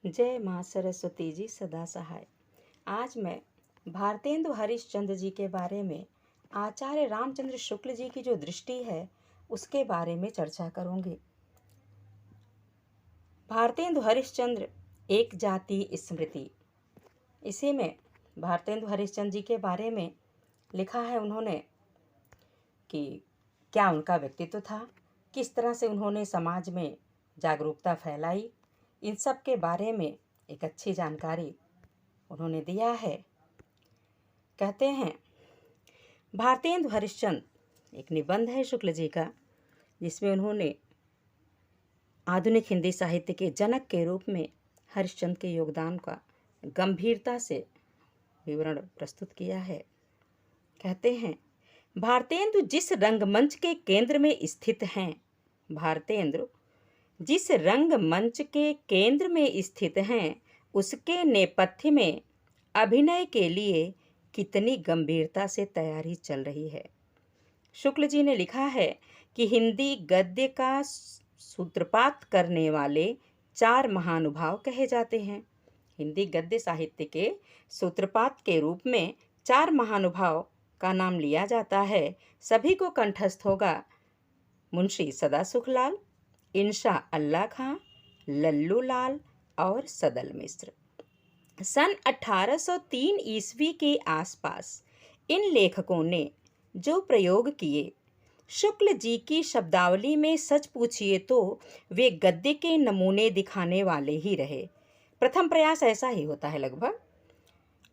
जय माँ सरस्वती जी सदा सहाय। आज मैं भारतेंदु हरिश्चंद्र जी के बारे में आचार्य रामचंद्र शुक्ल जी की जो दृष्टि है उसके बारे में चर्चा करूंगी। भारतेंदु हरिश्चंद्र एक जाति स्मृति, इसी में भारतेंदु हरिश्चंद्र जी के बारे में लिखा है उन्होंने कि क्या उनका व्यक्तित्व था, किस तरह से उन्होंने समाज में जागरूकता फैलाई, इन सब के बारे में एक अच्छी जानकारी उन्होंने दिया है। कहते हैं भारतेंदु हरिश्चंद्र एक निबंध है शुक्ल जी का, जिसमें उन्होंने आधुनिक हिंदी साहित्य के जनक के रूप में हरिश्चंद्र के योगदान का गंभीरता से विवरण प्रस्तुत किया है। कहते हैं भारतेंदु जिस रंगमंच के केंद्र में स्थित हैं, भारतेंदु जिस रंगमंच के केंद्र में स्थित हैं, उसके नेपथ्य में अभिनय के लिए कितनी गंभीरता से तैयारी चल रही है। शुक्ल जी ने लिखा है कि हिंदी गद्य का सूत्रपात करने वाले 4 महानुभाव कहे जाते हैं। हिंदी गद्य साहित्य के सूत्रपात के रूप में 4 महानुभाव का नाम लिया जाता है। सभी को कंठस्थ होगा मुंशी सदा सुखलाल, इंशा अल्लाह खां, लल्लू लाल और सदल मिश्र। सन 1803 ईस्वी के आसपास इन लेखकों ने जो प्रयोग किए, शुक्ल जी की शब्दावली में सच पूछिए तो वे गद्य के नमूने दिखाने वाले ही रहे। प्रथम प्रयास ऐसा ही होता है लगभग।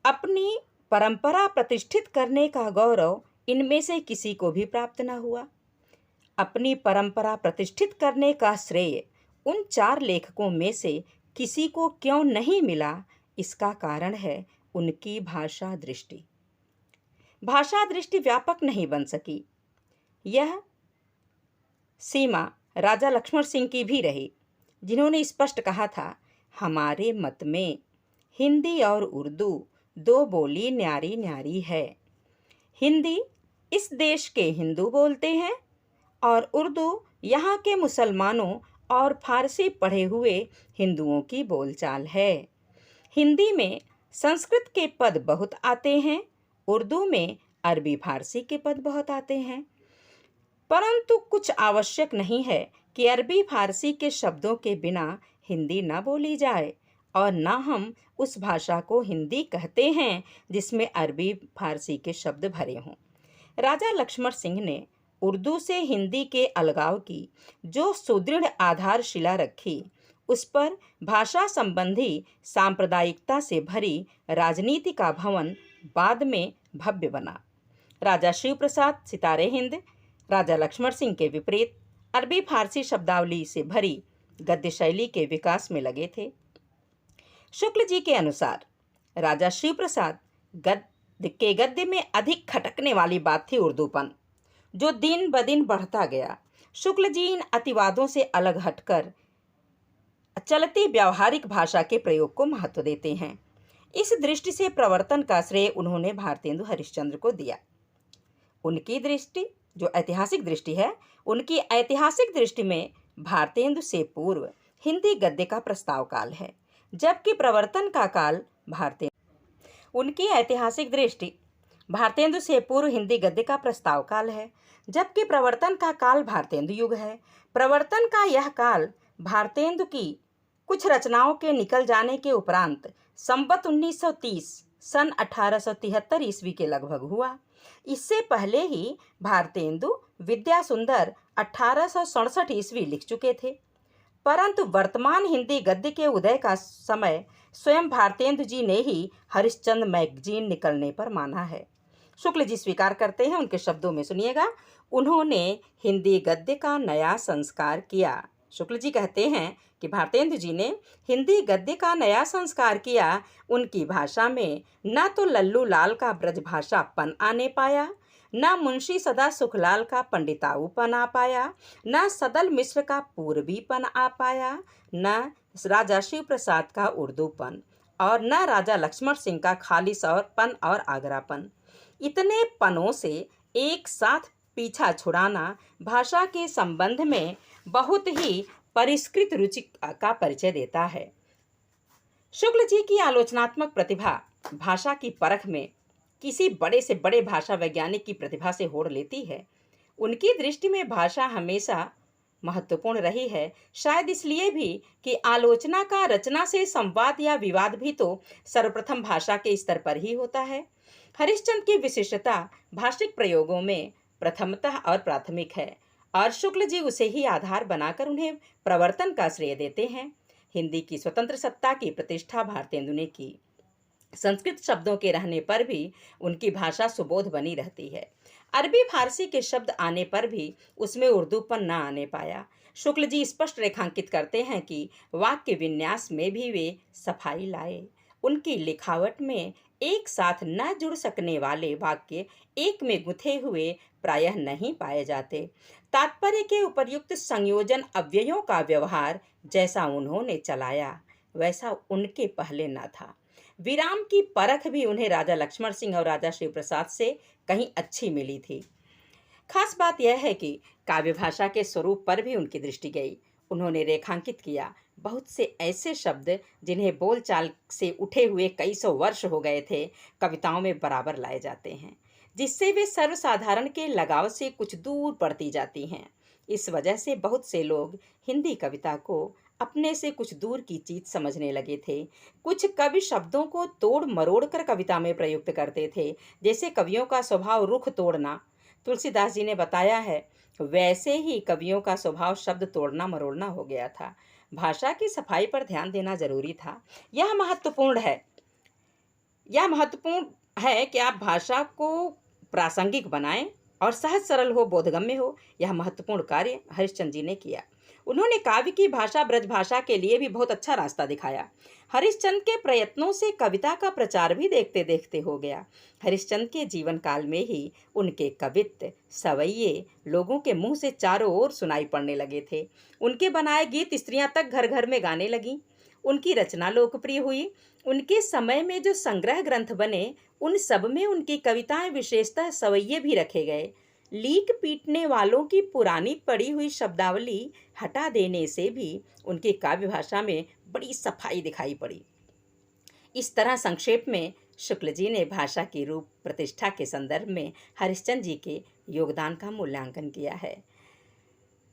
अपनी परंपरा प्रतिष्ठित करने का गौरव इनमें से किसी को भी प्राप्त न हुआ। अपनी परंपरा प्रतिष्ठित करने का श्रेय उन 4 लेखकों में से किसी को क्यों नहीं मिला, इसका कारण है उनकी भाषा दृष्टि। भाषा दृष्टि व्यापक नहीं बन सकी। यह सीमा राजा लक्ष्मण सिंह की भी रही, जिन्होंने स्पष्ट कहा था, हमारे मत में हिंदी और उर्दू 2 बोली न्यारी न्यारी है। हिंदी इस देश के हिंदू बोलते हैं और उर्दू यहाँ के मुसलमानों और फारसी पढ़े हुए हिंदुओं की बोलचाल है। हिंदी में संस्कृत के पद बहुत आते हैं, उर्दू में अरबी फारसी के पद बहुत आते हैं, परंतु कुछ आवश्यक नहीं है कि अरबी फारसी के शब्दों के बिना हिंदी न बोली जाए, और न हम उस भाषा को हिंदी कहते हैं जिसमें अरबी फारसी के शब्द भरे हों। राजा लक्ष्मण सिंह ने उर्दू से हिंदी के अलगाव की जो सुदृढ़ आधारशिला रखी, उस पर भाषा संबंधी सांप्रदायिकता से भरी राजनीति का भवन बाद में भव्य बना। राजा शिव प्रसाद सितारे हिंद राजा लक्ष्मण सिंह के विपरीत अरबी फारसी शब्दावली से भरी गद्य शैली के विकास में लगे थे। शुक्ल जी के अनुसार राजा शिव प्रसाद गद्य में अधिक खटकने वाली बात थी उर्दूपन, जो दिन ब दिन बढ़ता गया। शुक्ल जी इन अतिवादों से अलग हटकर चलती व्यावहारिक भाषा के प्रयोग को महत्व देते हैं। इस दृष्टि से प्रवर्तन का श्रेय उन्होंने भारतेंदु हरिश्चंद्र को दिया। उनकी दृष्टि जो ऐतिहासिक दृष्टि है, उनकी ऐतिहासिक दृष्टि में भारतेंदु से पूर्व हिंदी गद्य का प्रस्ताव काल है, जबकि प्रवर्तन का काल उनकी ऐतिहासिक दृष्टि भारतेंदु से पूर्व हिंदी गद्य का प्रस्ताव काल है, जबकि प्रवर्तन का काल भारतेंदु युग है। प्रवर्तन का यह काल भारतेंदु की कुछ रचनाओं के निकल जाने के उपरांत संवत 1930 सन 1873 ईस्वी के लगभग हुआ। इससे पहले ही भारतेंदु विद्या सुंदर 1867 ईस्वी लिख चुके थे, परंतु वर्तमान हिंदी गद्य के उदय का समय स्वयं भारतेंदु जी ने ही हरिश्चंद्र मैगजीन निकलने पर माना है। शुक्ल जी स्वीकार करते हैं, उनके शब्दों में सुनिएगा, उन्होंने हिंदी गद्य का नया संस्कार किया। शुक्ल जी कहते हैं कि भारतेंदु जी ने हिंदी गद्य का नया संस्कार किया। उनकी भाषा में न तो लल्लू लाल का ब्रजभाषापन आने पाया, न मुंशी सदा सुखलाल का पंडिताऊपन आ पाया, न सदल मिश्र का पूर्वीपन आ पाया, न राजा शिव प्रसाद का उर्दूपन, और न राजा लक्ष्मण सिंह का खालिस और पन और आगरापन। इतने पनों से एक साथ पीछा छुड़ाना भाषा के संबंध में बहुत ही परिष्कृत रुचि का परिचय देता है। शुक्ल जी की आलोचनात्मक प्रतिभा भाषा की परख में किसी बड़े से बड़े भाषा वैज्ञानिक की प्रतिभा से होड़ लेती है। उनकी दृष्टि में भाषा हमेशा महत्वपूर्ण रही है, शायद इसलिए भी कि आलोचना का रचना से संवाद या विवाद भी तो सर्वप्रथम भाषा के स्तर पर ही होता है। हरिश्चंद्र की विशिष्टता भाषिक प्रयोगों में प्रथमतः और प्राथमिक है, और शुक्ल जी उसे ही आधार बनाकर उन्हें प्रवर्तन का श्रेय देते हैं। हिंदी की स्वतंत्र सत्ता की प्रतिष्ठा भारतेंदु ने की। संस्कृत शब्दों के रहने पर भी उनकी भाषा सुबोध बनी रहती है। अरबी फारसी के शब्द आने पर भी उसमें उर्दूपन न आने पाया। शुक्ल जी स्पष्ट रेखांकित करते हैं कि वाक्य विन्यास में भी वे सफाई लाए। उनकी लिखावट में एक साथ न जुड़ सकने वाले वाक्य एक में गुंथे हुए प्रायः नहीं पाए जाते। तात्पर्य के उपर्युक्त संयोजन अव्ययों का व्यवहार जैसा उन्होंने चलाया वैसा उनके पहले न था। विराम की परख भी उन्हें राजा लक्ष्मण सिंह और राजा शिव प्रसाद से कहीं अच्छी मिली थी। खास बात यह है कि काव्य भाषा के स्वरूप पर भी उनकी दृष्टि गई। उन्होंने रेखांकित किया बहुत से ऐसे शब्द जिन्हें बोलचाल से उठे हुए कई सौ वर्ष हो गए थे, कविताओं में बराबर लाए जाते हैं, जिससे वे सर्वसाधारण के लगाव से कुछ दूर पड़ती जाती हैं। इस वजह से बहुत से लोग हिंदी कविता को अपने से कुछ दूर की चीज समझने लगे थे। कुछ कवि शब्दों को तोड़ मरोड़ कर कविता में प्रयुक्त करते थे, जैसे कवियों का स्वभाव रुख तोड़ना। तुलसीदास जी ने बताया है, वैसे ही कवियों का स्वभाव शब्द तोड़ना मरोड़ना हो गया था। भाषा की सफाई पर ध्यान देना जरूरी था। यह महत्वपूर्ण है कि आप भाषा को प्रासंगिक बनाएं और सहज सरल हो, बोधगम्य हो। यह महत्वपूर्ण कार्य हरिश्चंद्र जी ने किया। उन्होंने काव्य की भाषा ब्रज भाषा के लिए भी बहुत अच्छा रास्ता दिखाया। हरिश्चंद्र के प्रयत्नों से कविता का प्रचार भी देखते देखते हो गया। हरिश्चंद्र के जीवन काल में ही उनके कवित्व सवैये लोगों के मुंह से चारों ओर सुनाई पड़ने लगे थे। उनके बनाए गीत स्त्रियां तक घर घर में गाने लगीं। उनकी रचना लोकप्रिय हुई। उनके समय में जो संग्रह ग्रंथ बने उन सब में उनकी कविताएं विशेषतः सवैये भी रखे गए। लीक पीटने वालों की पुरानी पड़ी हुई शब्दावली हटा देने से भी उनकी काव्य भाषा में बड़ी सफाई दिखाई पड़ी। इस तरह संक्षेप में शुक्ल जी ने भाषा की रूप प्रतिष्ठा के संदर्भ में हरिश्चंद्र जी के योगदान का मूल्यांकन किया है।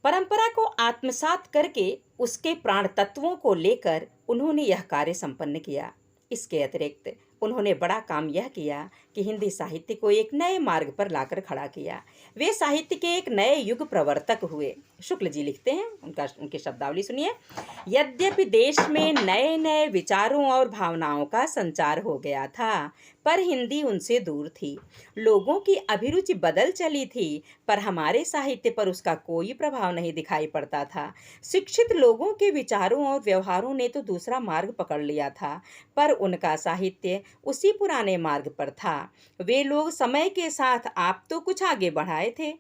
परंपरा को आत्मसात करके उसके प्राण तत्वों को लेकर उन्होंने यह कार्य संपन्न किया। इसके अतिरिक्त उन्होंने बड़ा काम यह किया कि हिंदी साहित्य को एक नए मार्ग पर लाकर खड़ा किया। वे साहित्य के एक नए युग प्रवर्तक हुए। शुक्ल जी लिखते हैं, उनकी शब्दावली सुनिए। यद्यपि देश में नए नए विचारों और भावनाओं का संचार हो गया था, पर हिंदी उनसे दूर थी। लोगों की अभिरुचि बदल चली थी, पर हमारे साहित्य पर उसका कोई प्रभाव नहीं दिखाई पड़ता था। शिक्षित लोगों के विचारों और व्यवहारों ने तो दूसरा मार्ग पकड़ लिया था, पर उनका साहित्य उसी पुराने मार्ग पर था। वे लोग समय के साथ आप तो कुछ आगे बढ़ाए थे,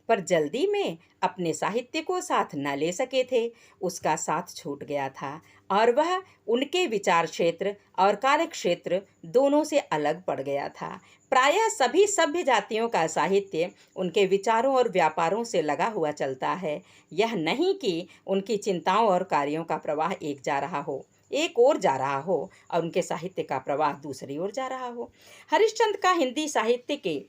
पर जल्दी में अपने साहित्य को साथ न ले सके थे। उसका साथ छूट गया था और वह उनके विचार क्षेत्र और कार्य क्षेत्र दोनों से अलग पड़ गया था। प्रायः सभी सभ्य जातियों का साहित्य उनके विचारों और व्यापारों से लगा हुआ चलता है। यह नहीं कि उनकी चिंताओं और कार्यों का प्रवाह एक ओर जा रहा हो और उनके साहित्य का प्रवाह दूसरी ओर जा रहा हो। हरिश्चंद्र का हिंदी साहित्य के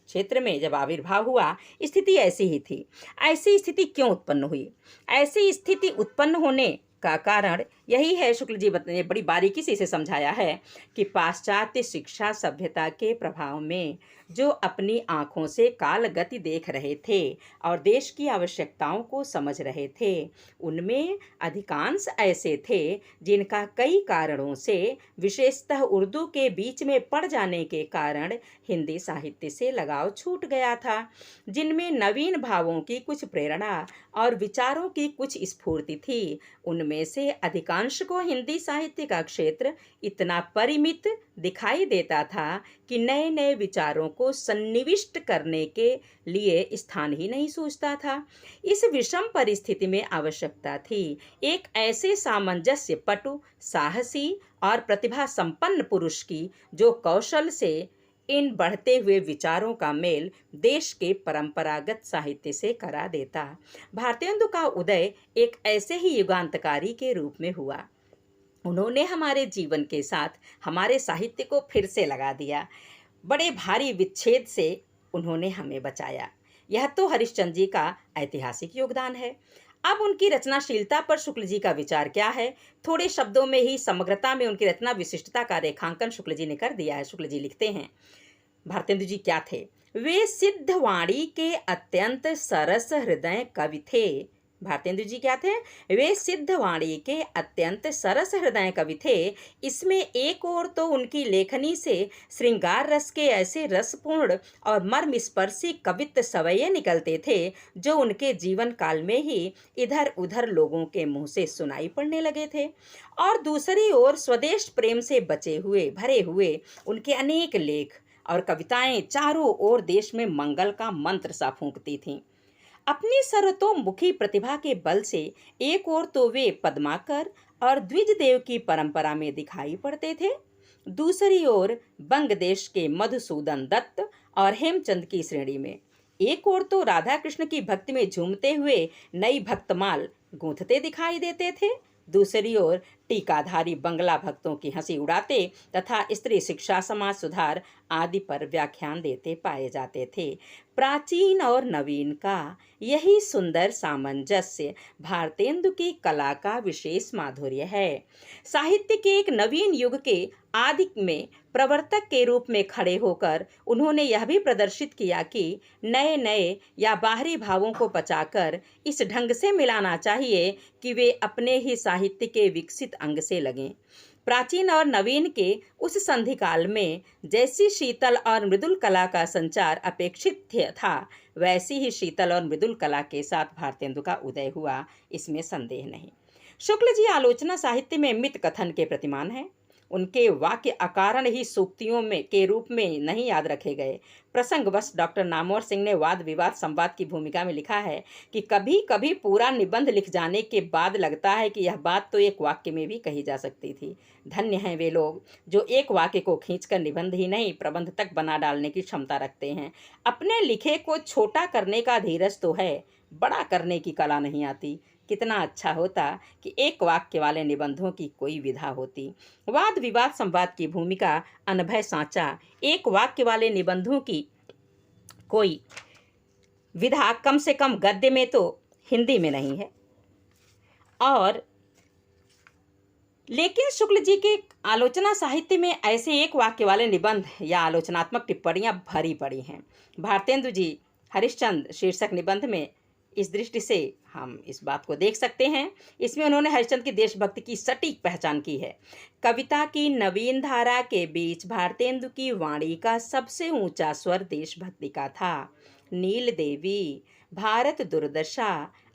क्षेत्र में जब आविर्भाव हुआ, स्थिति ऐसी ही थी। ऐसी स्थिति क्यों उत्पन्न हुई? ऐसी स्थिति उत्पन्न होने का कारण यही है, शुक्ल जी ने बड़ी बारीकी से इसे समझाया है, कि पाश्चात्य शिक्षा सभ्यता के प्रभाव में जो अपनी आंखों से काल गति देख रहे थे और देश की आवश्यकताओं को समझ रहे थे, उनमें अधिकांश ऐसे थे जिनका कई कारणों से, विशेषतः उर्दू के बीच में पड़ जाने के कारण, हिंदी साहित्य से लगाव छूट गया था। जिनमें नवीन भावों की कुछ प्रेरणा और विचारों की कुछ स्फूर्ति थी, उनमें से अधिकांश को हिंदी साहित्य का क्षेत्र इतना परिमित दिखाई देता था कि नए नए विचारों को सन्निविष्ट करने के लिए स्थान ही नहीं सूझता था। इस विषम परिस्थिति में आवश्यकता थी एक ऐसे सामंजस्य पटु, साहसी और प्रतिभा संपन्न पुरुष की, जो कौशल से इन बढ़ते हुए विचारों का मेल देश के परंपरागत साहित्य से करा देता। भारतेंदु का उदय एक ऐसे ही युगांतकारी के रूप में हुआ। उन्होंने हमारे जीवन के साथ हमारे साहित्य को फिर से लगा दिया। बड़े भारी विच्छेद से उन्होंने हमें बचाया। यह तो हरिश्चंद्र जी का ऐतिहासिक योगदान है। अब उनकी रचनाशीलता पर शुक्ल जी का विचार क्या है? थोड़े शब्दों में ही समग्रता में उनकी रचना विशिष्टता का रेखांकन शुक्ल जी ने कर दिया है। शुक्ल जी लिखते हैं, भारतेंदु जी क्या थे? वे सिद्धवाणी के अत्यंत सरस हृदय कवि थे। भारतेंदु जी क्या थे? वे सिद्धवाणी के अत्यंत सरस हृदय कवि थे। इसमें एक ओर तो उनकी लेखनी से श्रृंगार रस के ऐसे रसपूर्ण और मर्मस्पर्शी कवित्व सवैये निकलते थे जो उनके जीवन काल में ही इधर उधर लोगों के मुंह से सुनाई पड़ने लगे थे, और दूसरी ओर स्वदेश प्रेम से बचे हुए भरे हुए उनके अनेक लेख और कविताएं चारों ओर देश में मंगल का मंत्र सा फूंकती थीं। अपनी सर्वतोमुखी प्रतिभा के बल से एक ओर तो वे पद्माकर और द्विजदेव की परंपरा में दिखाई पड़ते थे, दूसरी ओर बंग देश के मधुसूदन दत्त और हेमचंद की श्रेणी में। एक ओर तो राधा कृष्ण की भक्ति में झूमते हुए नई भक्तमाल गूंथते दिखाई देते थे, दूसरी ओर टीकाधारी बंगला भक्तों की हंसी उड़ाते तथा स्त्री शिक्षा, समाज सुधार आदि पर व्याख्यान देते पाए जाते थे। प्राचीन और नवीन का यही सुंदर सामंजस्य भारतेंदु की कला का विशेष माधुर्य है। साहित्य के एक नवीन युग के आदि में प्रवर्तक के रूप में खड़े होकर उन्होंने यह भी प्रदर्शित किया कि नए नए या बाहरी भावों को बचाकर इस ढंग से मिलाना चाहिए कि वे अपने ही साहित्य के विकसित अंग से लगें। प्राचीन और नवीन के उस संधि काल में जैसी शीतल और मृदुल कला का संचार अपेक्षित था, वैसी ही शीतल और मृदुल कला के साथ भारतेंदु का उदय हुआ, इसमें संदेह नहीं। शुक्ल जी आलोचना साहित्य में मित कथन के प्रतिमान हैं। उनके वाक्य अकारण ही सूक्तियों में के रूप में नहीं याद रखे गए। प्रसंगवश डॉक्टर नामवर सिंह ने वाद विवाद संवाद की भूमिका में लिखा है कि कभी कभी पूरा निबंध लिख जाने के बाद लगता है कि यह बात तो एक वाक्य में भी कही जा सकती थी। धन्य हैं वे लोग जो एक वाक्य को खींचकर निबंध ही नहीं प्रबंध तक बना डालने की क्षमता रखते हैं। अपने लिखे को छोटा करने का धीरज तो है, बड़ा करने की कला नहीं आती। कितना अच्छा होता कि एक वाक्य वाले निबंधों की कोई विधा होती। वाद विवाद संवाद की भूमिका अनभय सांचा, एक वाक्य वाले निबंधों की कोई विधा कम से कम गद्य में तो हिंदी में नहीं है। और लेकिन शुक्ल जी के आलोचना साहित्य में ऐसे एक वाक्य वाले निबंध या आलोचनात्मक टिप्पणियां भरी पड़ी हैं। भारतेंदु जी हरिश्चंद्र शीर्षक निबंध में इस दृष्टि से हम इस बात को देख सकते हैं। इसमें उन्होंने हरिश्चंद्र की देशभक्ति की सटीक पहचान की है। कविता की नवीन धारा के बीच भारतेंदु की वाणी का सबसे ऊंचा स्वर देशभक्ति का था। नील देवी, भारत दुर्दशा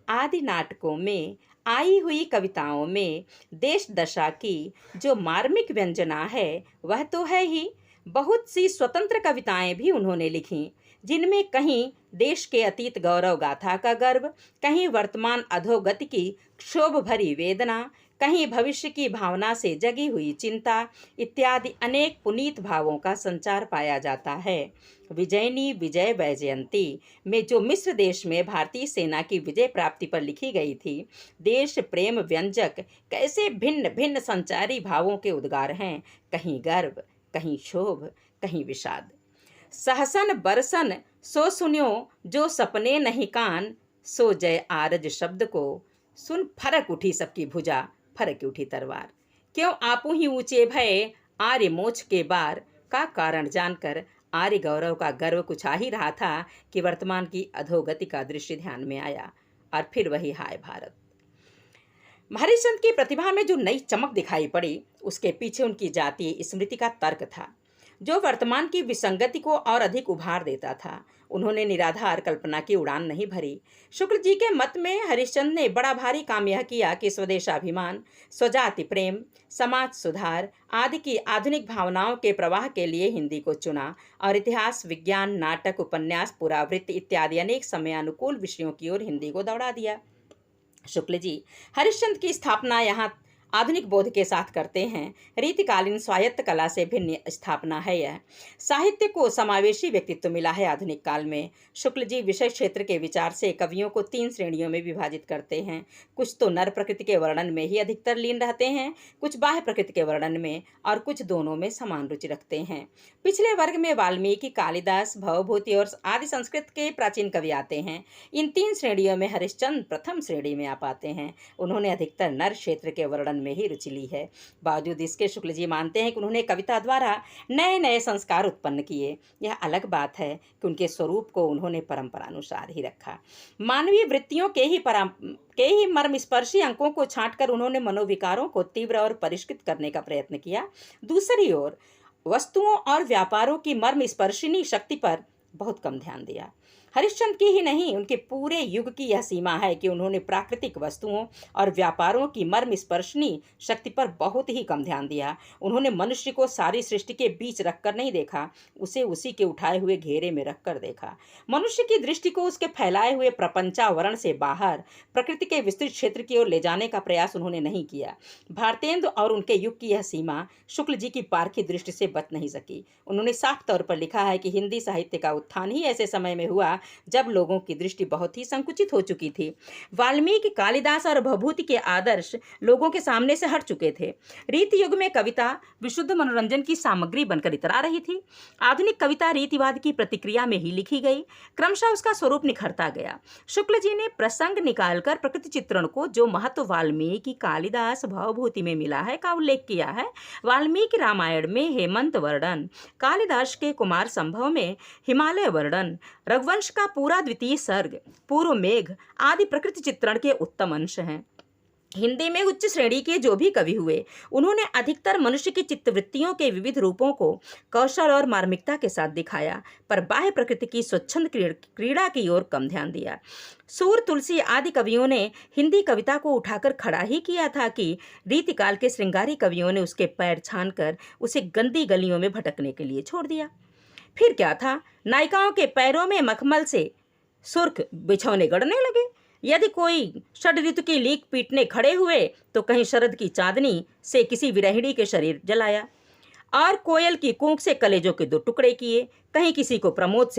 आदि नाटकों में आई हुई कविताओं में देश दशा की जो मार्मिक व्यंजना है वह तो है ही। बहुत सी स्वतंत्र कविताएं भी उन्होंने लिखी जिनमें कहीं देश के अतीत गौरव गाथा का गर्व, कहीं वर्तमान अधोगति की क्षोभ भरी वेदना, कहीं भविष्य की भावना से जगी हुई चिंता इत्यादि अनेक पुनीत भावों का संचार पाया जाता है। विजयनी विजय वैजयंती में जो मिस्र देश में भारतीय सेना की विजय प्राप्ति पर लिखी गई थी, देश प्रेम व्यंजक कैसे भिन्न भिन्न संचारी भावों के उद्गार हैं, कहीं गर्व, कहीं क्षोभ, कहीं विषाद। सहसन बरसन सो सुन्यो जो सपने नहीं कान, सो जय आरज शब्द को सुन फरक उठी सबकी भुजा, फरक उठी तलवार। क्यों आपू ही ऊंचे भय आर्य मोक्ष के बार, का कारण जानकर आर्य गौरव का गर्व कुछ आ ही रहा था कि वर्तमान की अधोगति का दृश्य ध्यान में आया। और फिर वही हाय भारत। हरिश्चंद्र की प्रतिभा में जो नई चमक दिखाई पड़ी उसके पीछे उनकी जातीय स्मृति का तर्क था जो वर्तमान की विसंगति को और अधिक उभार देता था। उन्होंने निराधार कल्पना की उड़ान नहीं भरी। शुक्ल जी के मत में हरिश्चंद्र ने बड़ा भारी काम यह किया कि स्वदेशाभिमान, स्वजाति प्रेम, समाज सुधार आदि की आधुनिक भावनाओं के प्रवाह के लिए हिंदी को चुना और इतिहास, विज्ञान, नाटक, उपन्यास, पुरावृत्ति इत्यादि अनेक समयानुकूल विषयों की ओर हिंदी को दौड़ा दिया। शुक्ल जी हरिश्चंद्र की स्थापना यहाँ आधुनिक बोध के साथ करते हैं। रीतिकालीन स्वायत्त कला से भिन्न स्थापना है यह। साहित्य को समावेशी व्यक्तित्व मिला है आधुनिक काल में। शुक्ल जी विषय क्षेत्र के विचार से कवियों को 3 श्रेणियों में विभाजित करते हैं। कुछ तो नर प्रकृति के वर्णन में ही अधिकतर लीन रहते हैं, कुछ बाह्य प्रकृति के वर्णन में, और कुछ दोनों में समान रुचि रखते हैं। पिछले वर्ग में वाल्मीकि, कालिदास, भवभूति और आदि संस्कृत के प्राचीन कवि आते हैं। इन 3 श्रेणियों में हरिश्चंद्र प्रथम श्रेणी में आ पाते हैं। उन्होंने अधिकतर नर क्षेत्र के वर्णन में ही रुचि ली है। बावजूद इसके शुक्ल जी मानते हैं कि उन्होंने कविता द्वारा नए नए संस्कार उत्पन्न किए। यह अलग बात है कि उनके स्वरूप को उन्होंने परंपरानुसार ही रखा। मानवीय वृत्तियों के ही मर्मस्पर्शी अंकों को छांटकर उन्होंने मनोविकारों को तीव्र और परिष्कृत करने का प्रयत्न किया। दूसरी ओर वस्तुओं और व्यापारों की मर्मस्पर्शिनी शक्ति पर बहुत कम ध्यान दिया। हरिश्चंद्र की ही नहीं, उनके पूरे युग की यह सीमा है कि उन्होंने प्राकृतिक वस्तुओं और व्यापारों की मर्मस्पर्शिनी शक्ति पर बहुत ही कम ध्यान दिया। उन्होंने मनुष्य को सारी सृष्टि के बीच रखकर नहीं देखा, उसे उसी के उठाए हुए घेरे में रखकर देखा। मनुष्य की दृष्टि को उसके फैलाए हुए प्रपंचावरण से बाहर प्रकृति के विस्तृत क्षेत्र की ओर ले जाने का प्रयास उन्होंने नहीं किया। भारतेंदु और उनके युग की यह सीमा शुक्ल जी की पारखी दृष्टि से बच नहीं सकी। उन्होंने साफ तौर पर लिखा है कि हिंदी साहित्य का उत्थान ही ऐसे समय में हुआ जब लोगों की दृष्टि बहुत ही संकुचित हो चुकी थी। वाल्मीकि, कालिदास और भवभूति के आदर्श लोगों के सामने से हट चुके थे। रीति युग में कविता विशुद्ध मनोरंजन की सामग्री बनकर इतरा रही थी। आधुनिक कविता रीतिवाद की प्रतिक्रिया में ही लिखी गई। क्रमशः उसका स्वरूप निखरता गया। शुक्ल जी ने प्रसंग निकालकर प्रकृति चित्रण को जो महत्व वाल्मीकि, कालिदास, भवभूति में मिला है का उल्लेख किया है। वाल्मीकि रामायण में हेमंत वर्णन, कालिदास के कुमार संभव में हिमालय वर्णन, रघुवंश का पूरा द्वितीय सर्ग, पूर्व मेघ आदि प्रकृति चित्रण के उत्तम अंश हैं। हिंदी में उच्च श्रेणी के जो भी कवि हुए, उन्होंने अधिकतर मनुष्य की चित्तवृत्तियों के विविध रूपों को कौशल और मार्मिकता के साथ दिखाया, पर बाह्य प्रकृति की स्वच्छंद क्रीड़ा की ओर कम ध्यान दिया। सूर, तुलसी आदि कवियों ने हिंदी कविता को उठाकर खड़ा ही किया था कि रीतिकाल के श्रृंगारी कवियों ने उसके पैर छानकर उसे गंदी गलियों में भटकने के लिए छोड़ दिया। फिर क्या था, नायिकाओं के पैरों में मखमल से सुर्ख बिछौने गड़ने लगे। यदि कोई षड ऋतु की लीक पीटने खड़े हुए तो कहीं शरद की चांदनी से किसी विरहिणी के शरीर जलाया, और कोयल की कूक से कलेजों के 2 टुकड़े किए, कहीं किसी को प्रमाद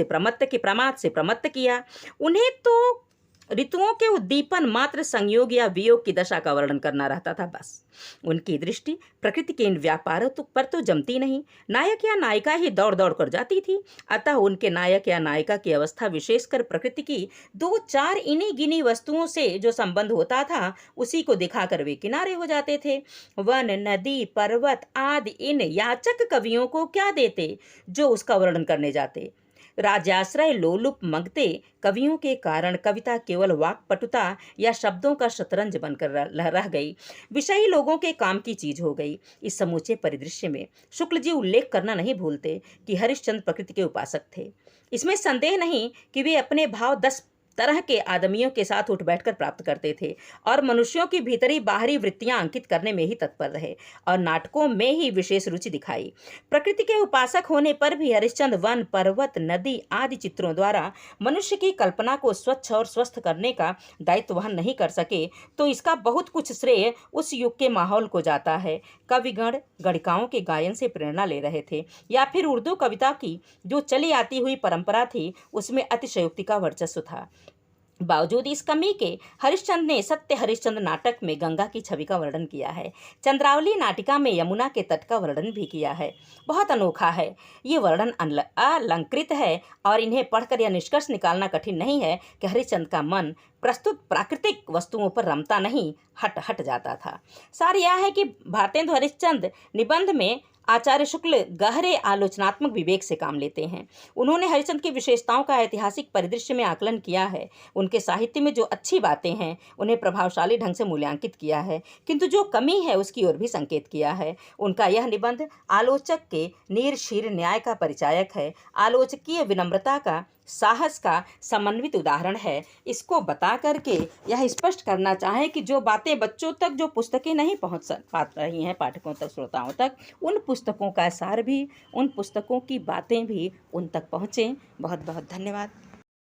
से प्रमत्त किया। उन्हें तो ऋतुओं के उद्दीपन मात्र संयोग या वियोग की दशा का वर्णन करना रहता था बस। उनकी दृष्टि प्रकृति के इन व्यापारों पर तो जमती नहीं। नायक या नायिका ही दौड़ दौड़ कर जाती थी, अतः उनके नायक या नायिका की अवस्था विशेषकर प्रकृति की 2-4 इन्हीं गिनी वस्तुओं से जो संबंध होता था, उसी को दिखाकर वे किनारे हो जाते थे। वन, नदी, पर्वत आदि इन याचक कवियों को क्या देते जो उसका वर्णन करने जाते। राजाश्रय लोलुप मंगते कवियों के कारण कविता केवल वाक्पटुता या शब्दों का शतरंज बनकर रह गई, विषयी लोगों के काम की चीज हो गई। इस समूचे परिदृश्य में शुक्ल जी उल्लेख करना नहीं भूलते कि हरिश्चंद्र प्रकृति के उपासक थे। इसमें संदेह नहीं कि वे अपने भाव 10 तरह के आदमियों के साथ उठ बैठकर प्राप्त करते थे और मनुष्यों की भीतरी बाहरी वृत्तियां अंकित करने में ही तत्पर रहे और नाटकों में ही विशेष रुचि दिखाई। प्रकृति के उपासक होने पर भी हरिश्चंद्र वन, पर्वत, नदी आदि चित्रों द्वारा मनुष्य की कल्पना को स्वच्छ और स्वस्थ करने का दायित्व वहन नहीं कर सके, तो इसका बहुत कुछ श्रेय उस युग के माहौल को जाता है। कविगण गणिकाओं के गायन से प्रेरणा ले रहे थे या फिर उर्दू कविता की जो चली आती हुई परंपरा थी उसमें अतिशयोक्ति का वर्चस्व था। बावजूद इस कमी के हरिश्चंद्र ने सत्य हरिश्चंद्र नाटक में गंगा की छवि का वर्णन किया है। चंद्रावली नाटिका में यमुना के तट का वर्णन भी किया है। बहुत अनोखा है ये वर्णन, अलंकृत है और इन्हें पढ़कर यह निष्कर्ष निकालना कठिन नहीं है कि हरिश्चंद्र का मन प्रस्तुत प्राकृतिक वस्तुओं पर रमता नहीं, हट जाता था। सार यह है कि भारतेंदु हरिश्चंद्र निबंध में आचार्य शुक्ल गहरे आलोचनात्मक विवेक से काम लेते हैं। उन्होंने हरिश्चंद्र की विशेषताओं का ऐतिहासिक परिदृश्य में आकलन किया है। उनके साहित्य में जो अच्छी बातें हैं उन्हें प्रभावशाली ढंग से मूल्यांकित किया है, किंतु जो कमी है उसकी ओर भी संकेत किया है। उनका यह निबंध आलोचक के नीरशीर न्याय का परिचायक है, आलोचकीय विनम्रता का, साहस का समन्वित उदाहरण है। इसको बता करके यह स्पष्ट करना चाहें कि जो बातें बच्चों तक, जो पुस्तकें नहीं पहुंच पा रही हैं पाठकों तक, श्रोताओं तक, उन पुस्तकों का सार भी, उन पुस्तकों की बातें भी उन तक पहुँचें। बहुत बहुत धन्यवाद।